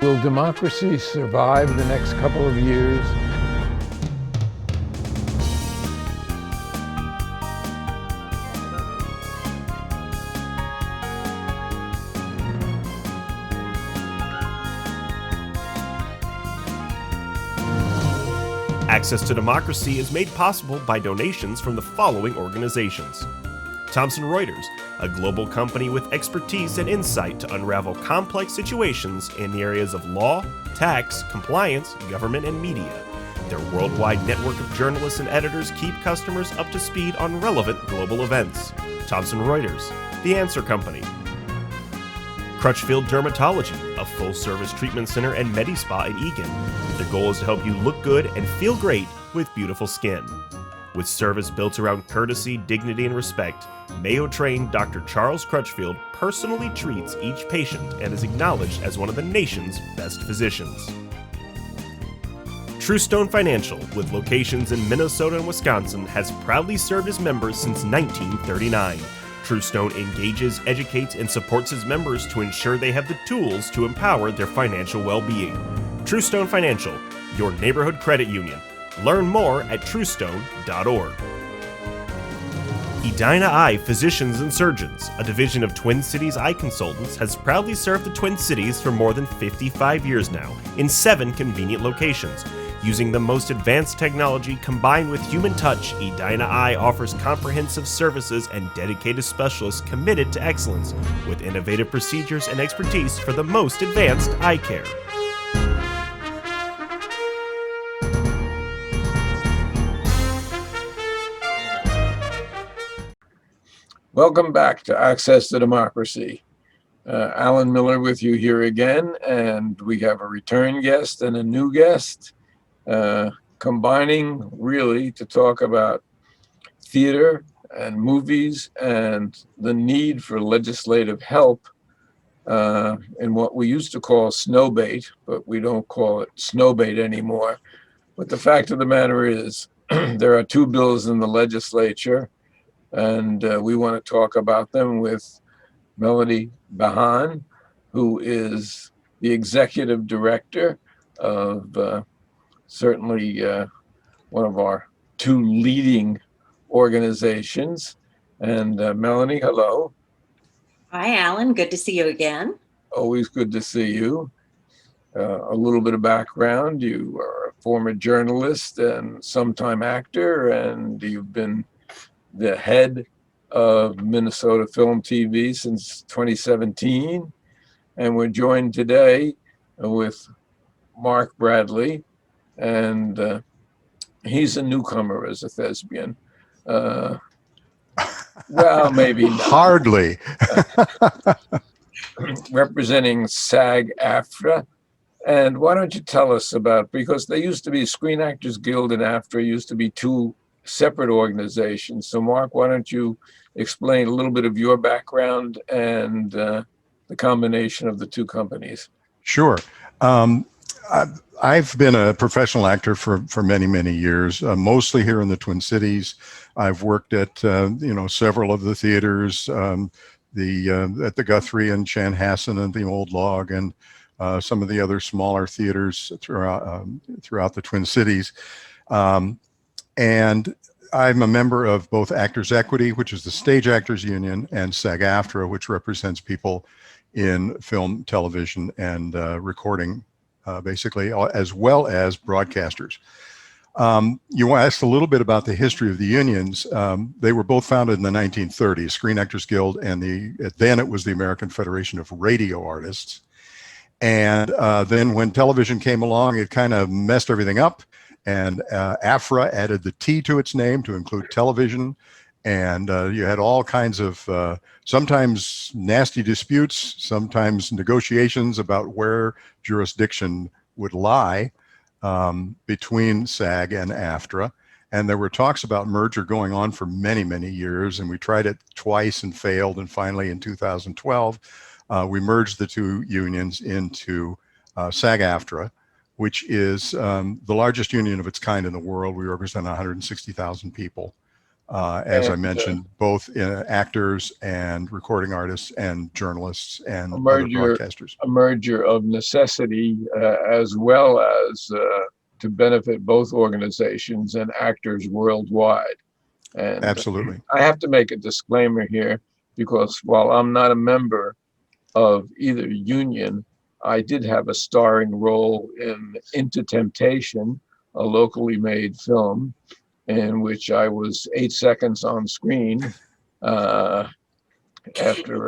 Will democracy survive the next couple of years? Access to Democracy is made possible by donations from the following organizations. Thomson Reuters, a global company with expertise and insight to unravel complex situations in the areas of law, tax, compliance, government, and media. Their worldwide network of journalists and editors keep customers up to speed on relevant global events. Thomson Reuters, The Answer Company. Crutchfield Dermatology, a full-service treatment center and Medi-Spa in Eagan. Their goal is to help you look good and feel great with beautiful skin. With service built around courtesy, dignity, and respect, Mayo-trained Dr. Charles Crutchfield personally treats each patient and is acknowledged as one of the nation's best physicians. Truestone Financial, with locations in Minnesota and Wisconsin, has proudly served its members since 1939. Truestone engages, educates, and supports its members to ensure they have the tools to empower their financial well-being. Truestone Financial, your neighborhood credit union. Learn more at truestone.org. Edina Eye Physicians and Surgeons, a division of Twin Cities Eye Consultants, has proudly served the Twin Cities for more than 55 years now, in 7 convenient locations. Using the most advanced technology combined with human touch, Edina Eye offers comprehensive services and dedicated specialists committed to excellence, with innovative procedures and expertise for the most advanced eye care. Welcome back to Access to Democracy. Alan Miller with you here again, and we have a return guest and a new guest, combining really to talk about theater and movies and the need for legislative help in what we used to call snowbait, but we don't call it snowbait anymore. But the fact of the matter is there are 2 bills in the legislature, and we want to talk about them with Melody Bahan, who is the executive director of certainly one of our 2 leading organizations. And Melanie, hello. Hi, Alan. Good to see you again. Always good to see you. A little bit of background. You are a former journalist and sometime actor, and you've been the head of Minnesota Film TV since 2017. And we're joined today with Mark Bradley, and he's a newcomer as a thespian. Well, maybe not. Hardly. Representing SAG-AFTRA. And why don't you tell us about, because they used to be Screen Actors Guild and AFTRA used to be 2 separate organizations. So Mark, why don't you explain a little bit of your background and the combination of the 2 companies? Sure. I've been a professional actor for many, many years, mostly here in the Twin Cities. I've worked at several of the theaters, at the Guthrie and Chanhassen and the Old Log, and some of the other smaller theaters throughout the Twin Cities. And I'm a member of both Actors Equity, which is the Stage Actors Union, and SAG-AFTRA, which represents people in film, television, and recording, basically, as well as broadcasters. You asked a little bit about the history of the unions. They were both founded in the 1930s, Screen Actors Guild and then it was the American Federation of Radio Artists. And then when television came along, it kind of messed everything up. And AFRA added the T to its name to include television. And you had all kinds of sometimes nasty disputes, sometimes negotiations about where jurisdiction would lie between SAG and AFTRA. And there were talks about merger going on for many, many years. And we tried it twice and failed. And finally, in 2012, we merged the 2 unions into SAG-AFTRA, which is the largest union of its kind in the world. We represent 160,000 people. as I And, mentioned, both actors and recording artists and journalists and a other merger, broadcasters. a merger of necessity, as well as to benefit both organizations and actors worldwide. And Absolutely. I have to make a disclaimer here, because while I'm not a member of either union, I did have a starring role in Into Temptation, a locally made film in which I was 8 seconds on screen after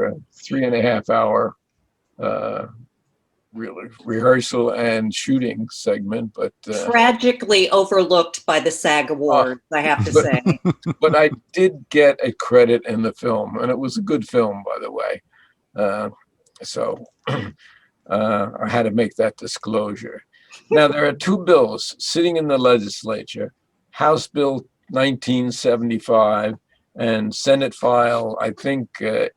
a 3.5 hour really rehearsal and shooting segment. But Tragically overlooked by the SAG Awards, I have to but say. but I did get a credit in the film, and it was a good film, by the way. So I had to make that disclosure. Now, there are two bills sitting in the legislature: House Bill 1975 and Senate File, I think,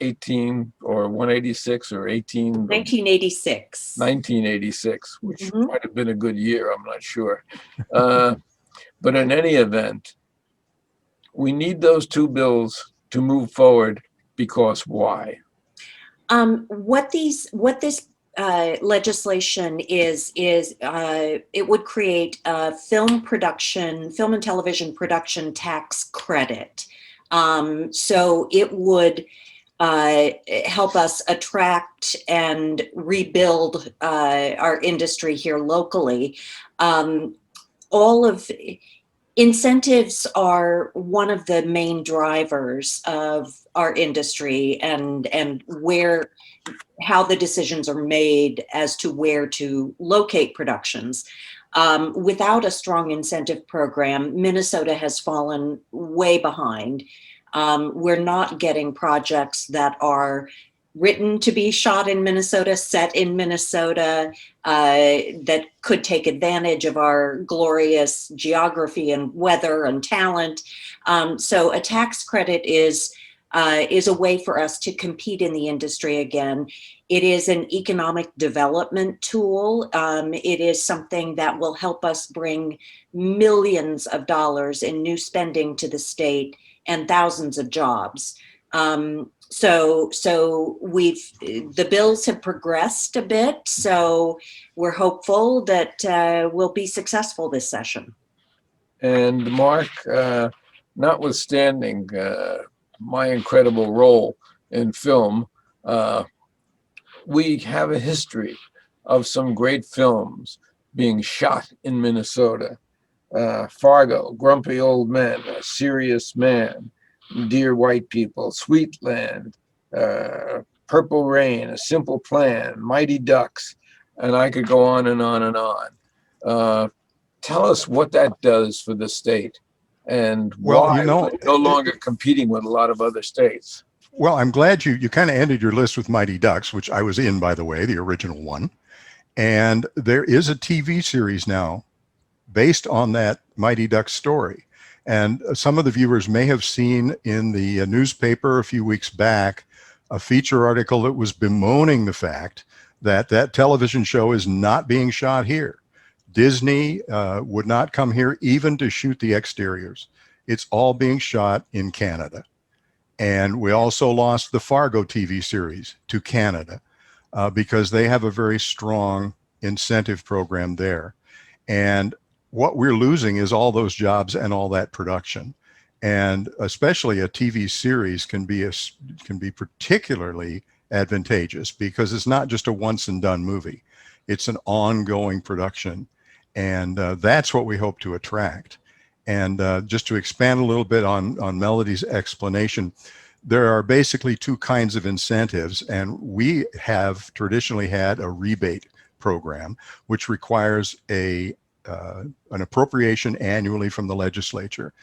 18 or 186 or 1986. 1986, which Mhm. might have been a good year, I'm not sure. But in any event, we need those two bills to move forward, because why? What this legislation is it would create a film and television production tax credit. So it would help us attract and rebuild our industry here locally. All of Incentives are one of the main drivers of our industry, and how the decisions are made as to where to locate productions. Without a strong incentive program, Minnesota has fallen way behind. We're not getting projects that are written to be shot in Minnesota, set in Minnesota, that could take advantage of our glorious geography and weather and talent. So a tax credit is a way for us to compete in the industry again. It is an economic development tool. It is something that will help us bring millions of dollars in new spending to the state and thousands of jobs. So the bills have progressed a bit, so we're hopeful that we'll be successful this session. And Mark, notwithstanding my incredible role in film, we have a history of some great films being shot in Minnesota. Fargo, Grumpy Old Men, A Serious Man, Dear White People, Sweetland, Purple Rain, A Simple Plan, Mighty Ducks, and I could go on and on and on. Tell us what that does for the state, and why we're no longer competing with a lot of other states. Well, I'm glad you kind of ended your list with Mighty Ducks, which I was in, by the way, the original one. And there is a TV series now based on that Mighty Ducks story. And some of the viewers may have seen in the newspaper a few weeks back a feature article that was bemoaning the fact that that television show is not being shot here. Disney would not come here even to shoot the exteriors. It's all being shot in Canada. And we also lost the Fargo TV series to Canada because they have a very strong incentive program there. And what we're losing is all those jobs and all that production. And especially a TV series can be particularly advantageous because it's not just a once and done movie. It's an ongoing production. And that's what we hope to attract. And just to expand a little bit on Melody's explanation, there are basically two kinds of incentives. And we have traditionally had a rebate program, which requires an appropriation annually from the legislature.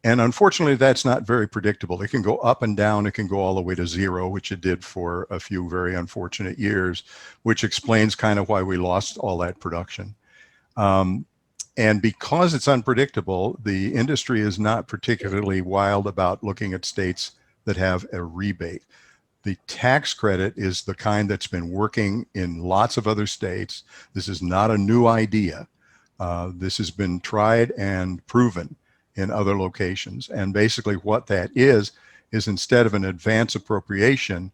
And unfortunately, that's not very predictable. It can go up and down. It can go all the way to zero, which it did for a few very unfortunate years, which explains kind of why we lost all that production. And because it's unpredictable, the industry is not particularly wild about looking at states that have a rebate. The tax credit is the kind that's been working in lots of other states. This is not a new idea. This has been tried and proven. in other locations. And basically what that is instead of an advance appropriation,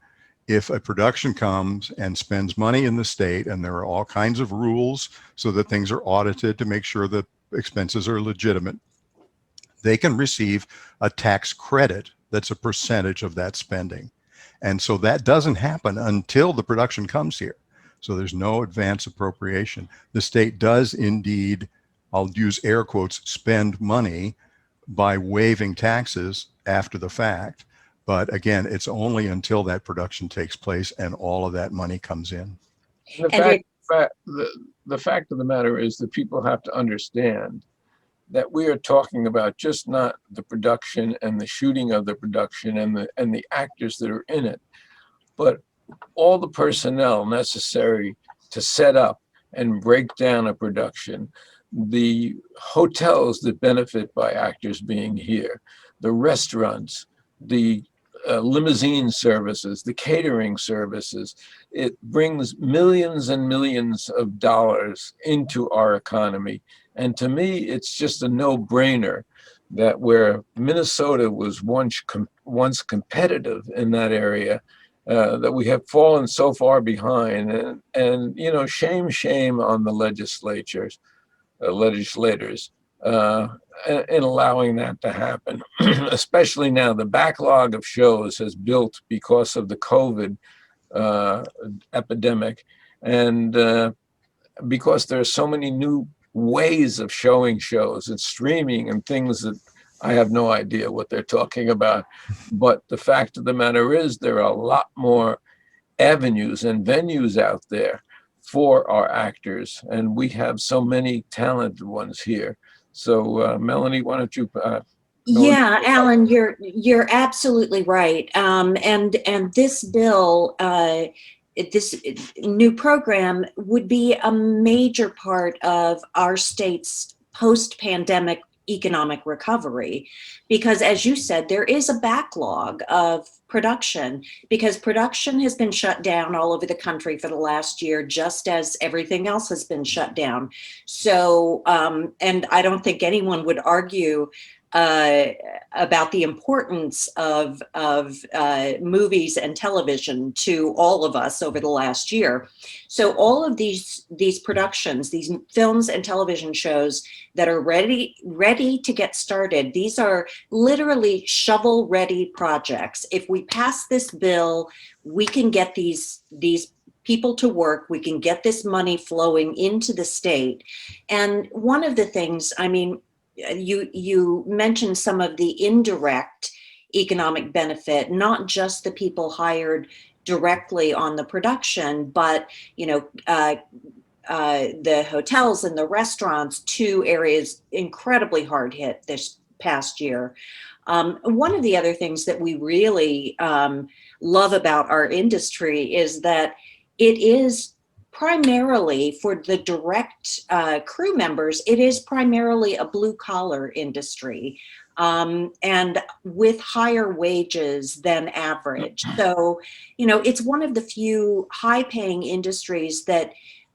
if a production comes and spends money in the state, and there are all kinds of rules so that things are audited to make sure the expenses are legitimate, they can receive a tax credit that's a percentage of that spending. And so that doesn't happen until the production comes here. So there's no advance appropriation. The state does indeed, I'll use air quotes, spend money by waiving taxes after the fact. But again, it's only until that production takes place and all of that money comes in. The fact of the matter is that people have to understand that we are talking about just not the production and the shooting of the production and the actors that are in it, but all the personnel necessary to set up and break down a production, the hotels that benefit by actors being here, the restaurants, the limousine services, the catering services. It brings millions and millions of dollars into our economy. And to me, it's just a no-brainer that where Minnesota was once competitive in that area, that we have fallen so far behind. And you know, shame on the legislators in allowing that to happen, especially now. The backlog of shows has built because of the COVID epidemic, and because there are so many new ways of showing shows and streaming and things that I have no idea what they're talking about. But the fact of the matter is there are a lot more avenues and venues out there for our actors, and we have so many talented ones here. So Melanie, why don't you yeah, Alan, you're absolutely right. And this bill, this new program would be a major part of our state's post-pandemic economic recovery, because as you said, there is a backlog of production, because production has been shut down all over the country for the last year, just as everything else has been shut down. So, and I don't think anyone would argue about the importance of movies and television to all of us over the last year. So all of these productions, these films and television shows that are ready to get started, these are literally shovel-ready projects. If we pass this bill, we can get these people to work, we can get this money flowing into the state. And one of the things, I mean, you mentioned some of the indirect economic benefit, not just the people hired directly on the production, but you know, the hotels and the restaurants, two areas incredibly hard hit this past year. One of the other things that we really love about our industry is that it is primarily, for the direct crew members, it is primarily a blue collar industry, and with higher wages than average. So, you know, it's one of the few high paying industries that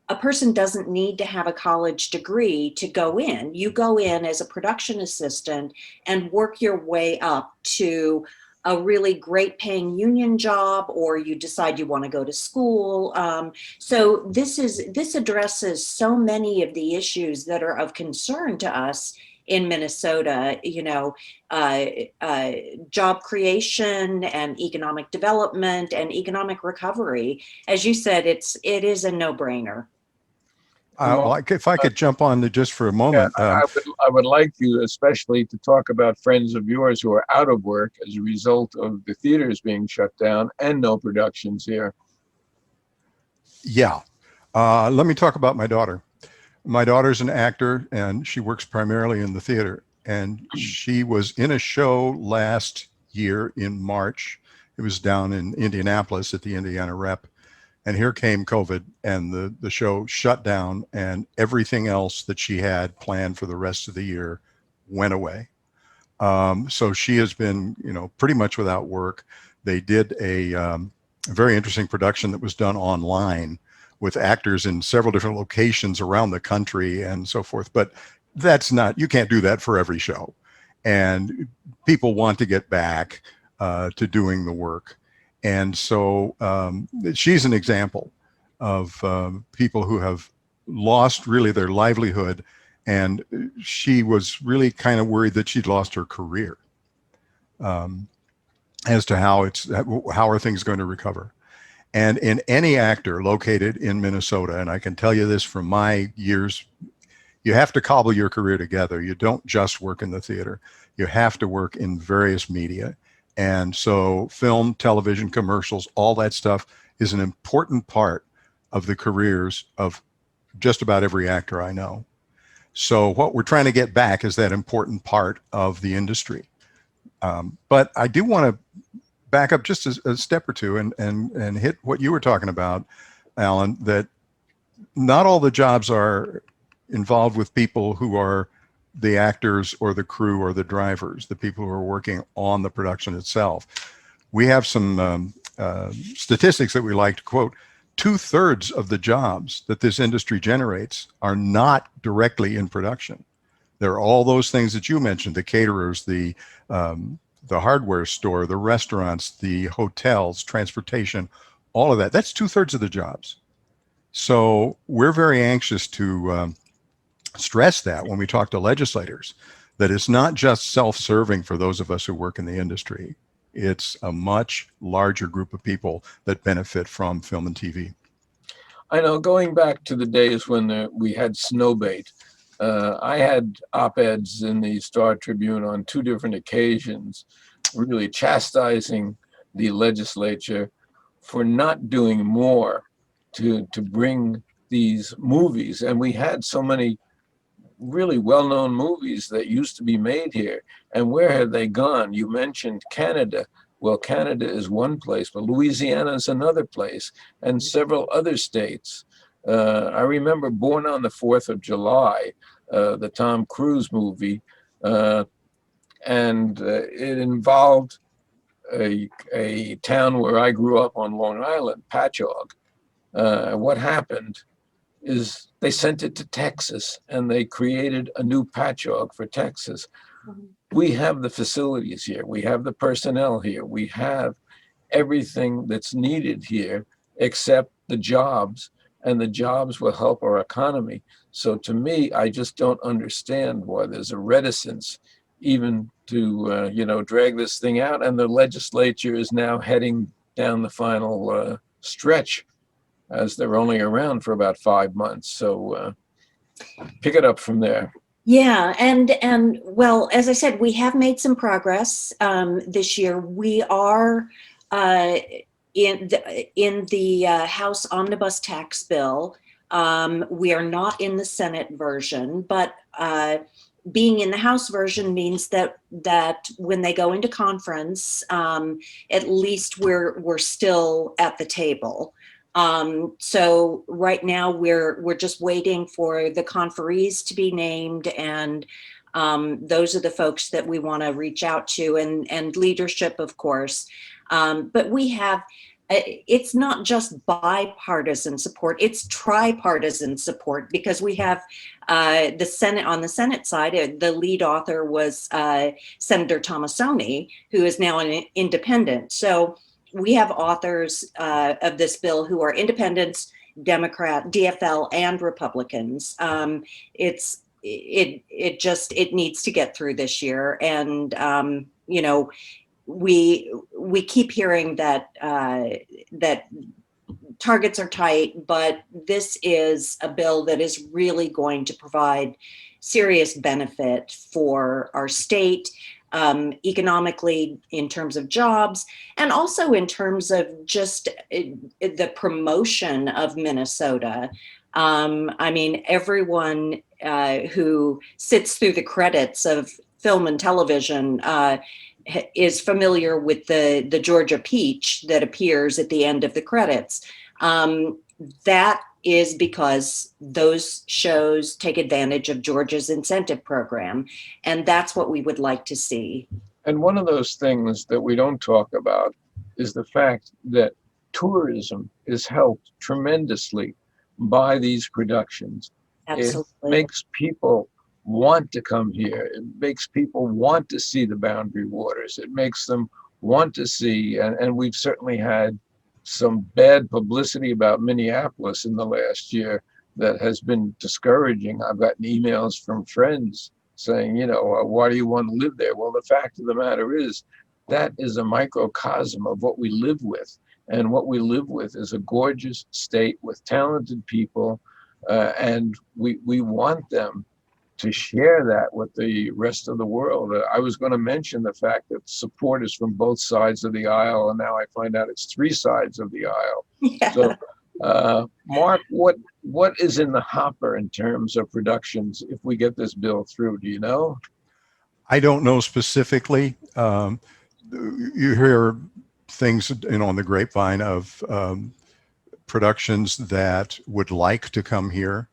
a person doesn't need to have a college degree to go in. You go in as a production assistant and work your way up to a really great paying union job, or you decide you want to go to school. So this addresses so many of the issues that are of concern to us in Minnesota, you know, job creation and economic development and economic recovery. As you said, it is a no-brainer. If I could jump on just for a moment. Yeah, I would like you especially to talk about friends of yours who are out of work as a result of the theaters being shut down and no productions here. Yeah. Let me talk about my daughter. My daughter's an actor, and she works primarily in the theater. And she was in a show last year in March. It was down in Indianapolis at the Indiana Rep. And here came COVID, and the show shut down, and everything else that she had planned for the rest of the year went away. So she has been, you know, pretty much without work. They did a very interesting production that was done online with actors in several different locations around the country and so forth. But that's not, you can't do that for every show. and people want to get back to doing the work. And so she's an example of people who have lost really their livelihood, and she was really kind of worried that she'd lost her career as to how are things going to recover. And in any actor located in Minnesota, and I can tell you this from my years, you have to cobble your career together. You don't just work in the theater. You have to work in various media. And so film, television, commercials, all that stuff is an important part of the careers of just about every actor I know. So what we're trying to get back is that important part of the industry. But I do want to back up just a step or two and hit what you were talking about, Alan, that not all the jobs are involved with people who are the actors or the crew or the drivers, the people who are working on the production itself. We have some statistics that we like to quote. 2/3 of the jobs that this industry generates are not directly in production. There are all those things that you mentioned, the caterers, the hardware store, the restaurants, the hotels, transportation, all of that. That's 2/3 of the jobs. So we're very anxious to stress that when we talk to legislators, that it's not just self-serving for those of us who work in the industry. It's a much larger group of people that benefit from film and TV. I know, going back to the days when we had Snowbait, I had op-eds in the Star Tribune on 2 different occasions, really chastising the legislature for not doing more to bring these movies. And we had so many really well-known movies that used to be made here. And where have they gone? You mentioned Canada. Well, Canada is one place, but Louisiana is another place, and several other states. I remember Born on the 4th of July, the Tom Cruise movie, and it involved a town where I grew up on Long Island, Patchogue. What happened is they sent it to Texas, and they created a new Patchogue for Texas. We have the facilities here. We have the personnel here. We have everything that's needed here, except the jobs, and the jobs will help our economy. So to me, I just don't understand why there's a reticence even to, drag this thing out. And the legislature is now heading down the final stretch, as they're only around for about 5 months. So pick it up from there. Yeah, and well, as I said, we have made some progress this year. We are in the House Omnibus Tax Bill. We are not in the Senate version, but being in the House version means that when they go into conference, at least we're still at the table. So right now we're just waiting for the conferees to be named, and those are the folks that we want to reach out to, and leadership, of course. But we have, it's not just bipartisan support, it's tripartisan support, because we have the Senate. On the Senate side, the lead author was Senator Tomassoni, who is now an independent. So we have authors of this bill who are independents, Democrat, DFL, and Republicans. It needs to get through this year, and we keep hearing that targets are tight, but this is a bill that is really going to provide serious benefit for our state. Economically, in terms of jobs, and also in terms of just the promotion of Minnesota. I mean, everyone who sits through the credits of film and television is familiar with the Georgia peach that appears at the end of the credits. That is because those shows take advantage of Georgia's incentive program, and that's what we would like to see. And one of those things that we don't talk about is the fact that tourism is helped tremendously by these productions. Absolutely. It makes people want to come here. It makes people want to see the Boundary Waters. It makes them want to see, and we've certainly had some bad publicity about Minneapolis in the last year that has been discouraging. I've gotten emails from friends saying, why do you want to live there? Well, the fact of the matter is that is a microcosm of what we live with. And what we live with is a gorgeous state with talented people. And we want them to share that with the rest of the world. I was going to mention the fact that support is from both sides of the aisle, and now I find out it's three sides of the aisle. Yeah. So, Mark, what is in the hopper in terms of productions if we get this bill through? Do you know? I don't know specifically. You hear things, on the grapevine of productions that would like to come here.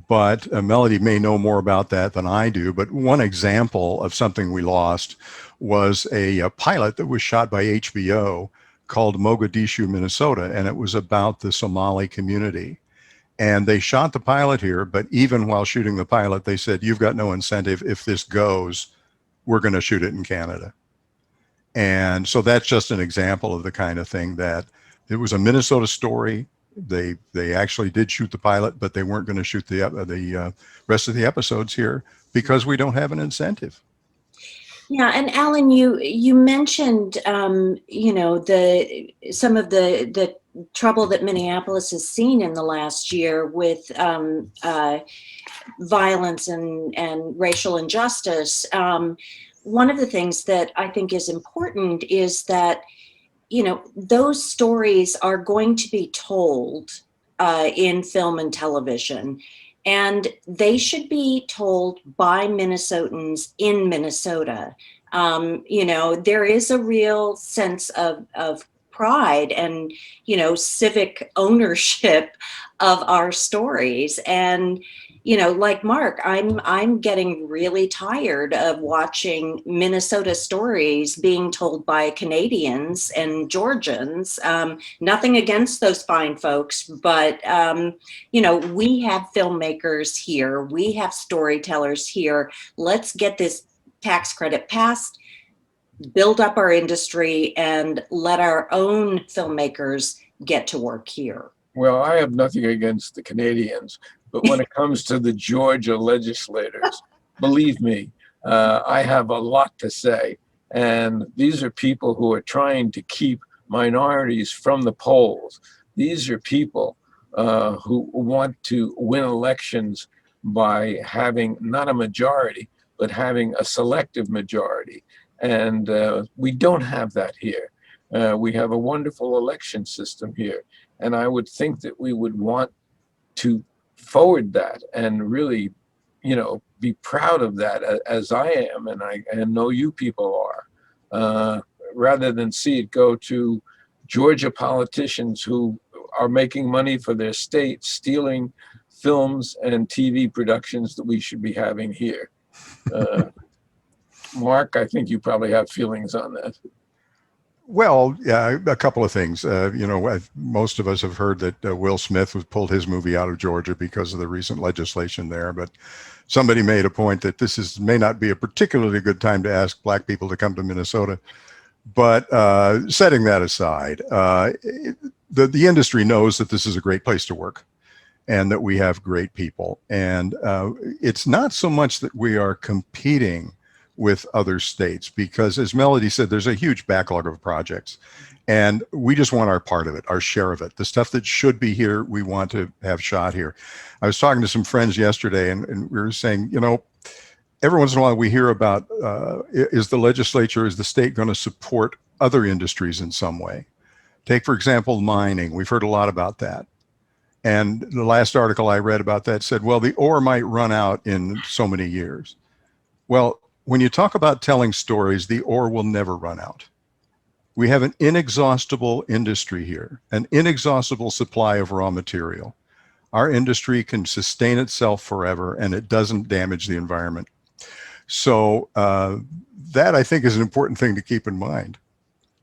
But Melody may know more about that than I do. But one example of something we lost was a pilot that was shot by HBO called Mogadishu, Minnesota, and it was about the Somali community. And they shot the pilot here, but even while shooting the pilot, they said, you've got no incentive. If this goes, we're going to shoot it in Canada. And so that's just an example of the kind of thing that it was a Minnesota story. They actually did shoot the pilot, but they weren't going to shoot the rest of the episodes here because we don't have an incentive. Yeah, and Alan, you mentioned some of the trouble that Minneapolis has seen in the last year with violence and racial injustice. One of the things that I think is important is that those stories are going to be told in film and television, and they should be told by Minnesotans in Minnesota. There is a real sense of pride and, civic ownership of our stories. And, like Mark, I'm getting really tired of watching Minnesota stories being told by Canadians and Georgians. Nothing against those fine folks, but, we have filmmakers here. We have storytellers here. Let's get this tax credit passed, build up our industry, and let our own filmmakers get to work here. Well, I have nothing against the Canadians, but when it comes to the Georgia legislators, believe me, I have a lot to say. And these are people who are trying to keep minorities from the polls. These are people who want to win elections by having not a majority, but having a selective majority. And we don't have that here. We have a wonderful election system here. And I would think that we would want to forward that and really, be proud of that as I am, and I know you people are, rather than see it go to Georgia politicians who are making money for their state, stealing films and TV productions that we should be having here. Mark, I think you probably have feelings on that. Well, yeah, a couple of things. Most of us have heard that Will Smith pulled his movie out of Georgia because of the recent legislation there. But somebody made a point that may not be a particularly good time to ask Black people to come to Minnesota. But setting that aside, the industry knows that this is a great place to work and that we have great people. And it's not so much that we are competing with other states, because as Melody said, there's a huge backlog of projects and we just want our part of it, our share of it. The stuff that should be here, we want to have shot here. I was talking to some friends yesterday and we were saying, every once in a while we hear about, is the state going to support other industries in some way? Take, for example, mining. We've heard a lot about that. And the last article I read about that said, well, the ore might run out in so many years. Well, when you talk about telling stories, the ore will never run out. We have an inexhaustible industry here, an inexhaustible supply of raw material. Our industry can sustain itself forever and it doesn't damage the environment. So that I think is an important thing to keep in mind.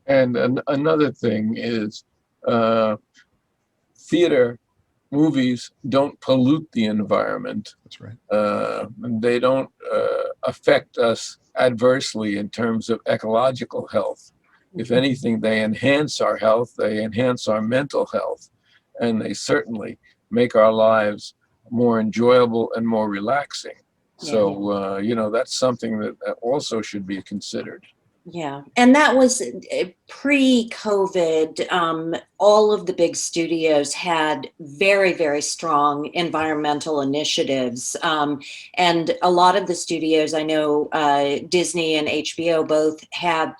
And another thing is theater movies don't pollute the environment. That's right. And they don't affect us adversely in terms of ecological health. If anything, they enhance our health, they enhance our mental health, and they certainly make our lives more enjoyable and more relaxing. So, that's something that also should be considered. Yeah, and that was pre-COVID. All of the big studios had very, very strong environmental initiatives. And a lot of the studios, I know Disney and HBO both had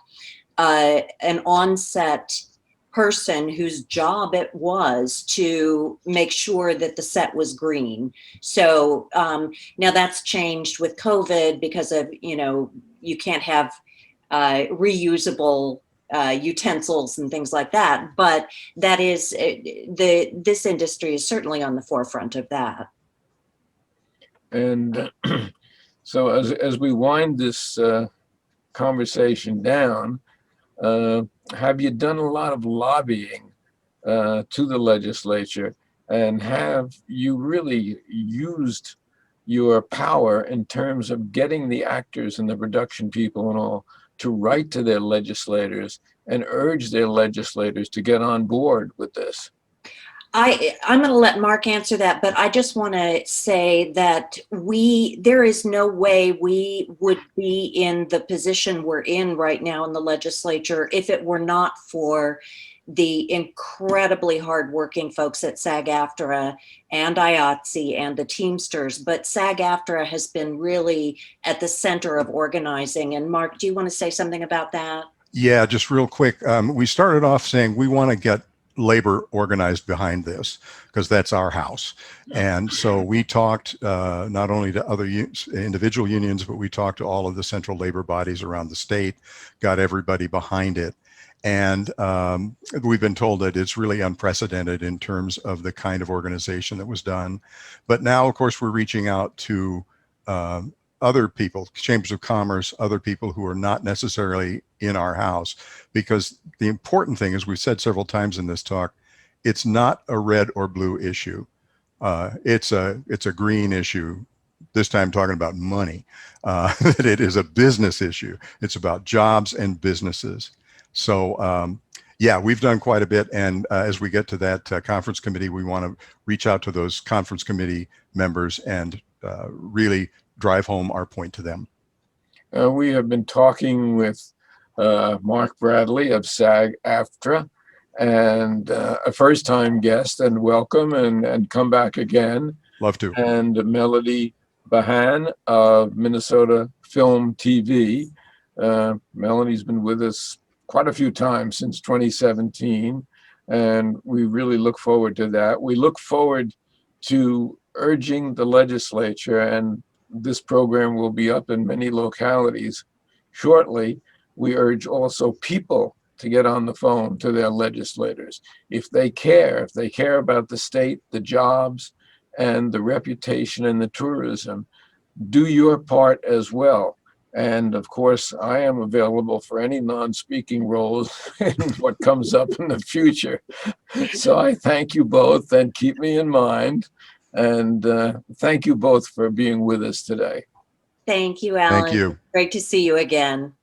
an on-set person whose job it was to make sure that the set was green. So now that's changed with COVID because of, you can't have reusable utensils and things like that. But that is, this industry is certainly on the forefront of that. And so as we wind this conversation down, have you done a lot of lobbying to the legislature, and have you really used your power in terms of getting the actors and the production people and all to write to their legislators and urge their legislators to get on board with this? I'm going to let Mark answer that, but I just want to say that there is no way we would be in the position we're in right now in the legislature if it were not for the incredibly hardworking folks at SAG-AFTRA and IATSE and the Teamsters. But SAG-AFTRA has been really at the center of organizing. And Mark, do you want to say something about that? Yeah, just real quick. We started off saying we want to get labor organized behind this because that's our house. And so we talked not only to other individual unions, but we talked to all of the central labor bodies around the state, got everybody behind it. And we've been told that it's really unprecedented in terms of the kind of organization that was done. But now, of course, we're reaching out to other people, chambers of commerce, other people who are not necessarily in our house, because the important thing, as we've said several times in this talk, it's not a red or blue issue. It's a green issue. This time talking about money. That it is a business issue. It's about jobs and businesses. So yeah, we've done quite a bit. And as we get to that conference committee, we want to reach out to those conference committee members and really drive home our point to them. We have been talking with Mark Bradley of SAG-AFTRA, and a first-time guest, and welcome and come back again. Love to. And Melody Bahan of Minnesota Film TV. Melody's been with us quite a few times since 2017, and we really look forward to that. We look forward to urging the legislature, and this program will be up in many localities shortly. We urge also people to get on the phone to their legislators. If they care about the state, the jobs, and the reputation and the tourism, do your part as well. And of course, I am available for any non-speaking roles in what comes up in the future. So I thank you both, and keep me in mind. And thank you both for being with us today. Thank you, Alan. Thank you. Great to see you again.